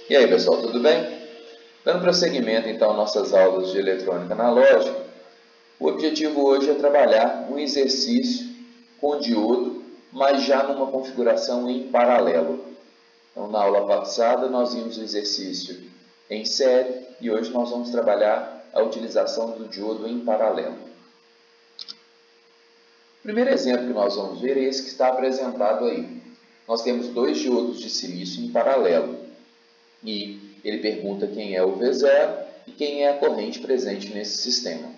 E aí, pessoal, tudo bem? Dando prosseguimento então às nossas aulas de eletrônica analógica, o objetivo hoje é trabalhar um exercício com diodo, mas já numa configuração em paralelo. Então, na aula passada nós vimos o exercício em série e hoje nós vamos trabalhar a utilização do diodo em paralelo. O primeiro exemplo que nós vamos ver é esse que está apresentado aí. Nós temos dois diodos de silício em paralelo. E ele pergunta quem é o V0 e quem é a corrente presente nesse sistema.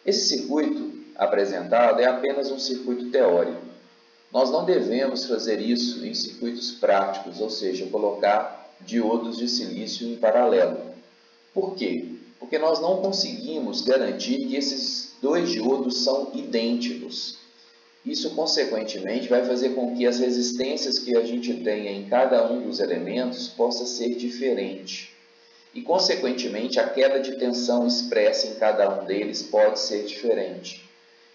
Esse circuito apresentado é apenas um circuito teórico. Nós não devemos fazer isso em circuitos práticos, ou seja, colocar diodos de silício em paralelo. Por quê? Porque nós não conseguimos garantir que esses dois diodos são idênticos. Isso, consequentemente, vai fazer com que as resistências que a gente tenha em cada um dos elementos possa ser diferente. E, consequentemente, a queda de tensão expressa em cada um deles pode ser diferente.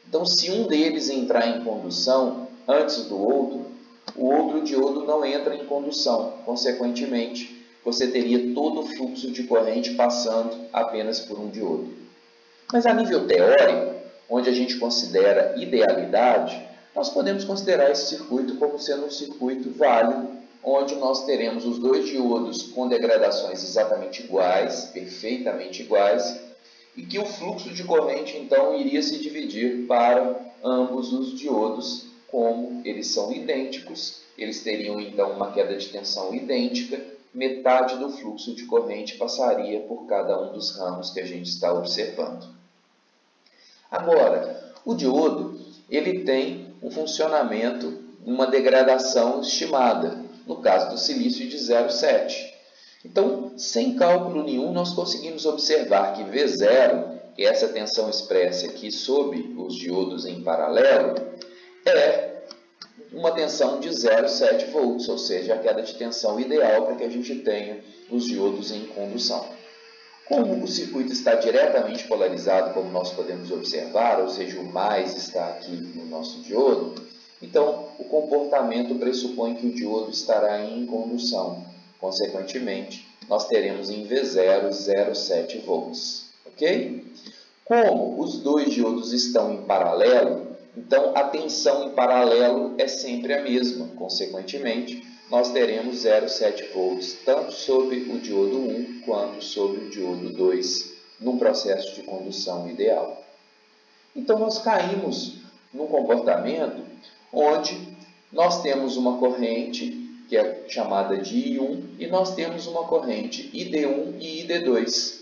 Então, se um deles entrar em condução antes do outro, o outro diodo não entra em condução. Consequentemente, você teria todo o fluxo de corrente passando apenas por um diodo. Mas a nível teórico, onde a gente considera idealidade, nós podemos considerar esse circuito como sendo um circuito válido, onde nós teremos os dois diodos com degradações exatamente iguais, perfeitamente iguais, e que o fluxo de corrente, então, iria se dividir para ambos os diodos, como eles são idênticos, eles teriam, então, uma queda de tensão idêntica, metade do fluxo de corrente passaria por cada um dos ramos que a gente está observando. Agora, o diodo ele tem um funcionamento, uma degradação estimada, no caso do silício de 0,7. Então, sem cálculo nenhum, nós conseguimos observar que V0, que é essa tensão expressa aqui sob os diodos em paralelo, é uma tensão de 0,7 volts, ou seja, a queda de tensão ideal para que a gente tenha os diodos em condução. Como o circuito está diretamente polarizado, como nós podemos observar, ou seja, o mais está aqui no nosso diodo, então o comportamento pressupõe que o diodo estará em condução. Consequentemente, nós teremos em V0 0,7 volts. Ok? Como os dois diodos estão em paralelo, então a tensão em paralelo é sempre a mesma. Consequentemente, nós teremos 0,7 volts tanto sobre o diodo 1 quanto sobre o diodo 2 num processo de condução ideal. Então, nós caímos num comportamento onde nós temos uma corrente que é chamada de I1 e nós temos uma corrente ID1 e ID2.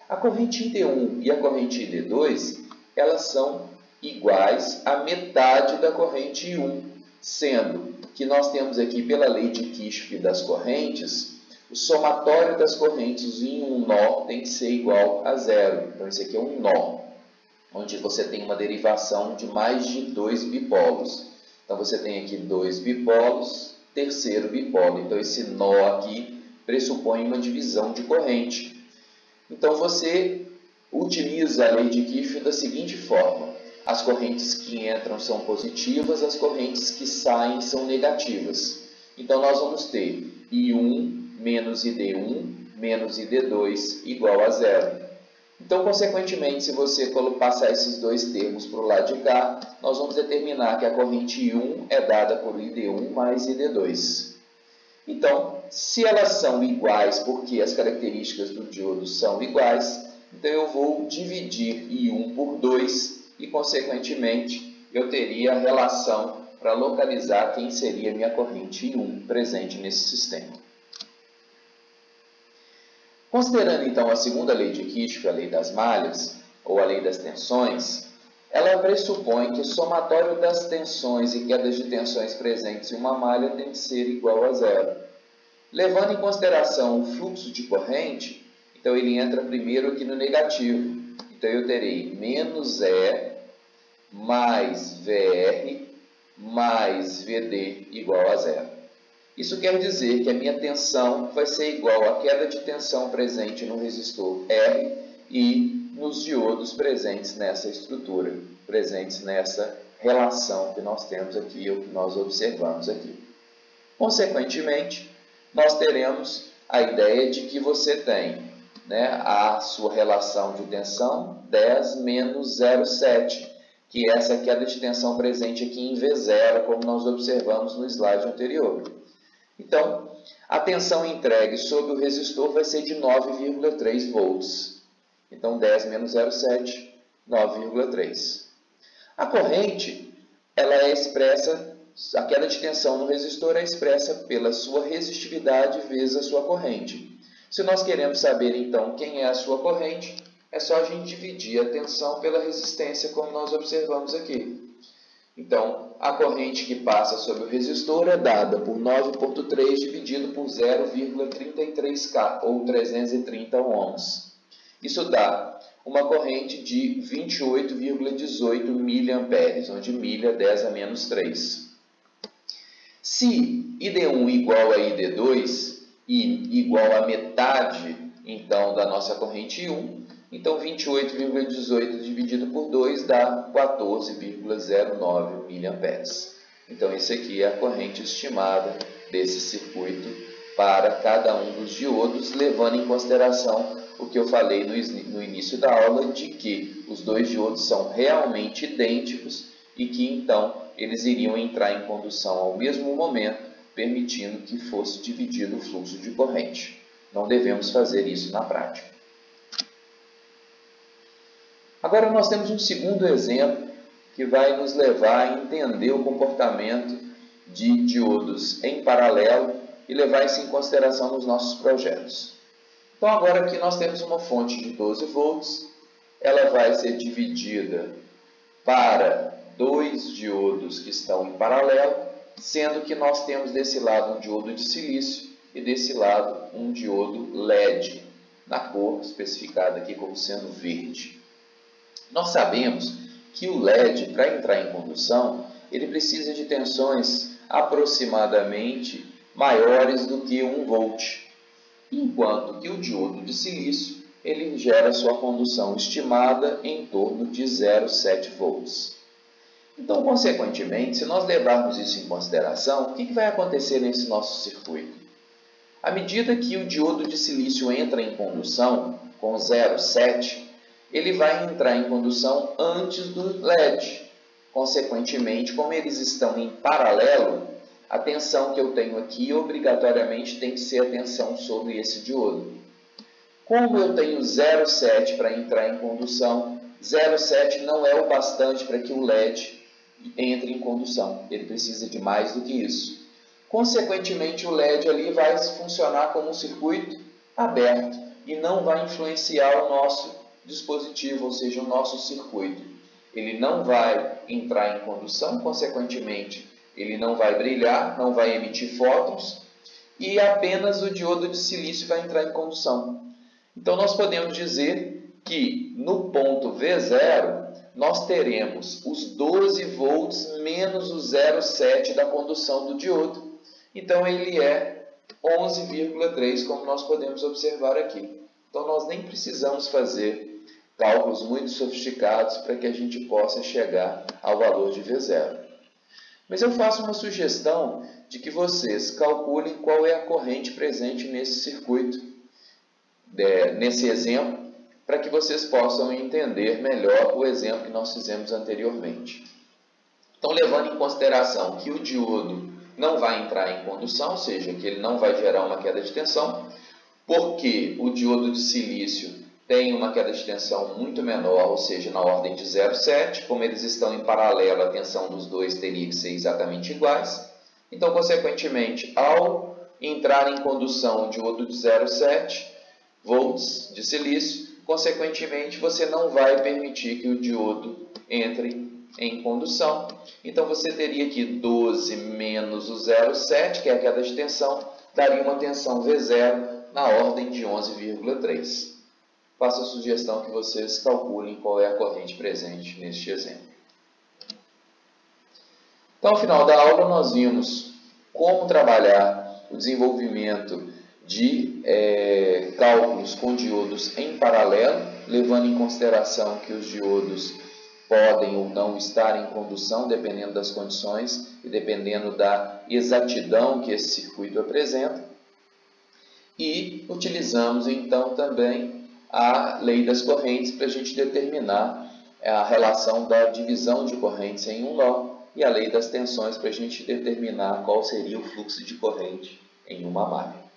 A corrente ID1 e a corrente ID2 elas são iguais à metade da corrente I1, sendo que nós temos aqui, pela lei de Kirchhoff das correntes, o somatório das correntes em um nó tem que ser igual a zero. Então, esse aqui é um nó, onde você tem uma derivação de mais de dois bipolos. Então, você tem aqui dois bipolos, terceiro bipolo. Então, esse nó aqui pressupõe uma divisão de corrente. Então, você utiliza a lei de Kirchhoff da seguinte forma. As correntes que entram são positivas, as correntes que saem são negativas. Então, nós vamos ter I1 menos ID1 menos ID2 igual a zero. Então, consequentemente, se você passar esses dois termos para o lado de cá, nós vamos determinar que a corrente I1 é dada por ID1 mais ID2. Então, se elas são iguais, porque as características do diodo são iguais, então eu vou dividir I1 por 2 e, consequentemente, eu teria a relação para localizar quem seria a minha corrente I1 presente nesse sistema. Considerando, então, a segunda lei de Kirchhoff, a lei das malhas, ou a lei das tensões, ela pressupõe que o somatório das tensões e quedas de tensões presentes em uma malha tem que ser igual a zero. Levando em consideração o fluxo de corrente, então ele entra primeiro aqui no negativo. Então, eu terei menos E mais VR mais VD igual a zero. Isso quer dizer que a minha tensão vai ser igual à queda de tensão presente no resistor R e nos diodos presentes nessa estrutura, presentes nessa relação que nós temos aqui, ou que nós observamos aqui. Consequentemente, nós teremos a ideia de que você tem, né, a sua relação de tensão 10 menos 0,7, que é essa queda de tensão presente aqui em V0, como nós observamos no slide anterior. Então, a tensão entregue sobre o resistor vai ser de 9,3 volts. Então, 10 menos 0,7, 9,3. A corrente, ela é expressa, a queda de tensão no resistor é expressa pela sua resistividade vezes a sua corrente. Se nós queremos saber, então, quem é a sua corrente, é só a gente dividir a tensão pela resistência, como nós observamos aqui. Então, a corrente que passa sobre o resistor é dada por 9,3 dividido por 0,33K, ou 330 ohms. Isso dá uma corrente de 28,18 mA, onde milha é 10 a menos 3. Se ID1 igual a ID2 e igual a metade, então, da nossa corrente I1, então 28,18 dividido por 2 dá 14,09 mA. Então, esse aqui é a corrente estimada desse circuito para cada um dos diodos, levando em consideração o que eu falei no início da aula, de que os dois diodos são realmente idênticos e que, então, eles iriam entrar em condução ao mesmo momento, permitindo que fosse dividido o fluxo de corrente. Não devemos fazer isso na prática. Agora nós temos um segundo exemplo que vai nos levar a entender o comportamento de diodos em paralelo e levar isso em consideração nos nossos projetos. Então agora aqui nós temos uma fonte de 12 volts, ela vai ser dividida para dois diodos que estão em paralelo, sendo que nós temos desse lado um diodo de silício e desse lado um diodo LED, na cor especificada aqui como sendo verde. Nós sabemos que o LED, para entrar em condução, ele precisa de tensões aproximadamente maiores do que 1 volt, enquanto que o diodo de silício ele gera sua condução estimada em torno de 0,7 volts. Então, consequentemente, se nós levarmos isso em consideração, o que vai acontecer nesse nosso circuito? À medida que o diodo de silício entra em condução com 0,7, ele vai entrar em condução antes do LED. Consequentemente, como eles estão em paralelo, a tensão que eu tenho aqui obrigatoriamente tem que ser a tensão sobre esse diodo. Como eu tenho 0,7 para entrar em condução, 0,7 não é o bastante para que o LED entre em condução. Ele precisa de mais do que isso. Consequentemente, o LED ali vai funcionar como um circuito aberto e não vai influenciar o nosso dispositivo, ou seja, o nosso circuito. Ele não vai entrar em condução, consequentemente, ele não vai brilhar, não vai emitir fótons e apenas o diodo de silício vai entrar em condução. Então, nós podemos dizer que no ponto V0, nós teremos os 12 volts menos o 0,7 da condução do diodo. Então, ele é 11,3, como nós podemos observar aqui. Então, nós nem precisamos fazer cálculos muito sofisticados para que a gente possa chegar ao valor de V0. Mas eu faço uma sugestão de que vocês calculem qual é a corrente presente nesse circuito, nesse exemplo, para que vocês possam entender melhor o exemplo que nós fizemos anteriormente. Então, levando em consideração que o diodo não vai entrar em condução, ou seja, que ele não vai gerar uma queda de tensão, porque o diodo de silício tem uma queda de tensão muito menor, ou seja, na ordem de 0,7. Como eles estão em paralelo, a tensão dos dois teria que ser exatamente iguais. Então, consequentemente, ao entrar em condução o diodo de 0,7 volts de silício, consequentemente, você não vai permitir que o diodo entre em condução. Então, você teria aqui 12 menos o 0,7, que é a queda de tensão, daria uma tensão V0 na ordem de 11,3. Faço a sugestão que vocês calculem qual é a corrente presente neste exemplo. Então, ao final da aula, nós vimos como trabalhar o desenvolvimento de cálculos com diodos em paralelo, levando em consideração que os diodos podem ou não estar em condução, dependendo das condições e dependendo da exatidão que esse circuito apresenta. E utilizamos então também a lei das correntes para a gente determinar a relação da divisão de correntes em um nó e a lei das tensões para a gente determinar qual seria o fluxo de corrente em uma malha.